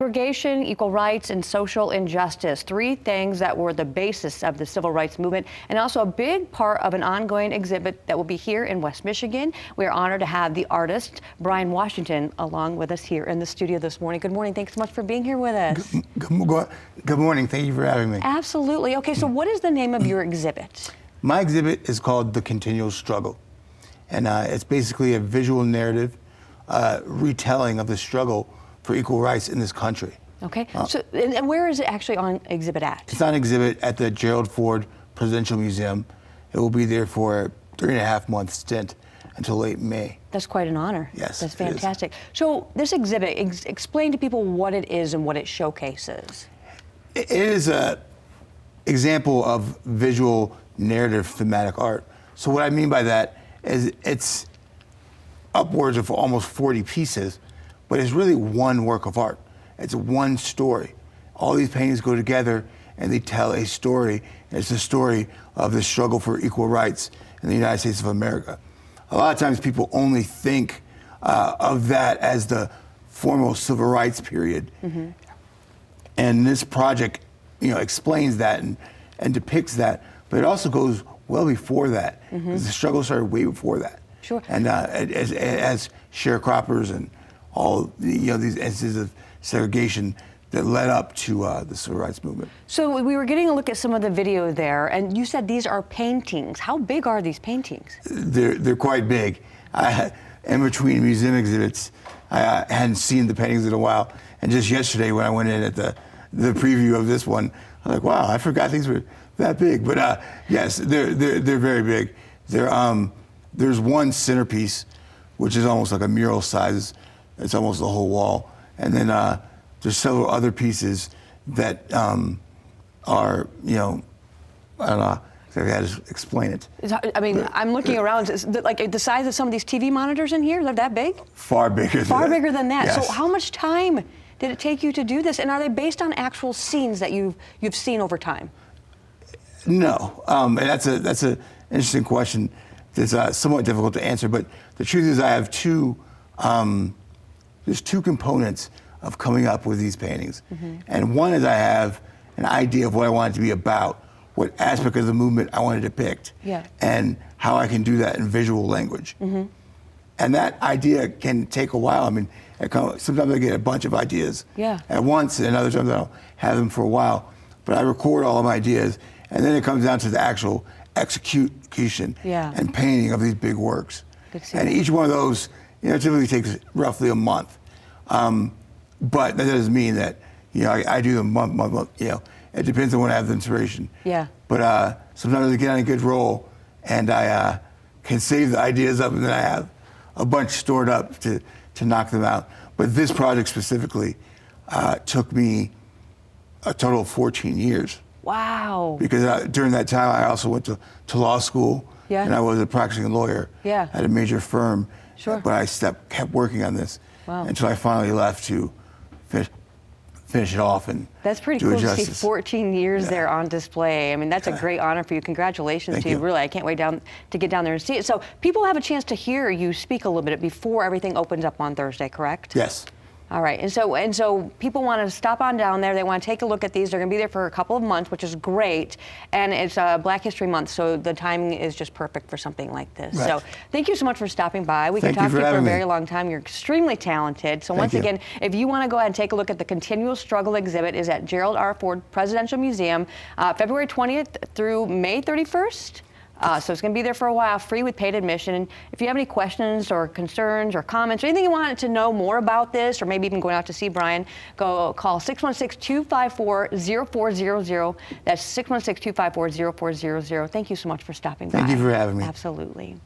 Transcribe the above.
Segregation, equal rights, and social injustice, three things that were the basis of the civil rights movement and also a big part of an ongoing exhibit that will be here in West Michigan. We are honored to have the artist Brian Washington along with us here in the studio this morning. Good morning. Thanks so much for being here with us. Good morning. Thank you for having me. Absolutely. Okay, so what is the name of your exhibit? My exhibit is called The Continual Struggle, and it's basically a visual narrative retelling of the struggle for equal rights in this country. Okay, and where is it actually on exhibit at? It's on exhibit at the Gerald Ford Presidential Museum. It will be there for a 3.5-month stint until late May. That's quite an honor. Yes, that's fantastic. So this exhibit, explain to people what it is and what it showcases. It is an example of visual narrative thematic art. So what I mean by that is it's upwards of almost 40 pieces, but it's really one work of art. It's one story. All these paintings go together and they tell a story. It's the story of the struggle for equal rights in the United States of America. A lot of times people only think of that as the formal civil rights period. Mm-hmm. And this project, explains that and depicts that, but it also goes well before that. Mm-hmm. Because the struggle started way before that. Sure. And as sharecroppers and all these instances of segregation that led up to the civil rights movement. So we were getting a look at some of the video there, and you said these are paintings. How big are these paintings? They're quite big. In between museum exhibits, I hadn't seen the paintings in a while, and just yesterday when I went in at the preview of this one, I'm like, wow, I forgot these were that big. But yes, they're very big. There's one centerpiece, which is almost like a mural size. It's almost the whole wall. And then there's several other pieces that are, I don't know exactly how to explain it. I mean, I'm looking around, like the size of some of these TV monitors in here, they're that big? Far bigger than that. Far bigger than that. Yes. So how much time did it take you to do this? And are they based on actual scenes that you've seen over time? No, and that's an interesting question. It's somewhat difficult to answer, but the truth is I have there's two components of coming up with these paintings. Mm-hmm. And one is I have an idea of what I want it to be about, what aspect of the movement I want to depict, and how I can do that in visual language. Mm-hmm. And that idea can take a while. I mean, sometimes I get a bunch of ideas at once, and other times I don't have them for a while. But I record all of my ideas, and then it comes down to the actual execution and painting of these big works. And each one of those, typically takes roughly a month. But that doesn't mean that, I do them month. It depends on when I have the inspiration. Yeah. But sometimes I get on a good roll and I can save the ideas up, and then I have a bunch stored up to knock them out. But this project specifically took me a total of 14 years. Wow. Because during that time, I also went to law school, and I was a practicing lawyer at a major firm. Sure. But I kept working on this until I finally left to finish it off and that's pretty do cool it to justice. see 14 years there on display. I mean, that's a great honor for you. Congratulations to you. Really, I can't wait to get down there and see it. So people have a chance to hear you speak a little bit before everything opens up on Thursday, correct? Yes. All right, and so people want to stop on down there. They want to take a look at these. They're going to be there for a couple of months, which is great. And it's Black History Month, so the timing is just perfect for something like this. Right. So thank you so much for stopping by. We Thank can talk you to you for a me. very long time. You're extremely talented. So once again, if you want to go ahead and take a look at the Continual Struggle exhibit, is at Gerald R. Ford Presidential Museum, February 20th through May 31st. So it's going to be there for a while, free with paid admission. And if you have any questions or concerns or comments or anything you wanted to know more about this, or maybe even going out to see Brian, go call 616-254-0400. That's 616-254-0400. Thank you so much for stopping by. Thank you for having me. Absolutely.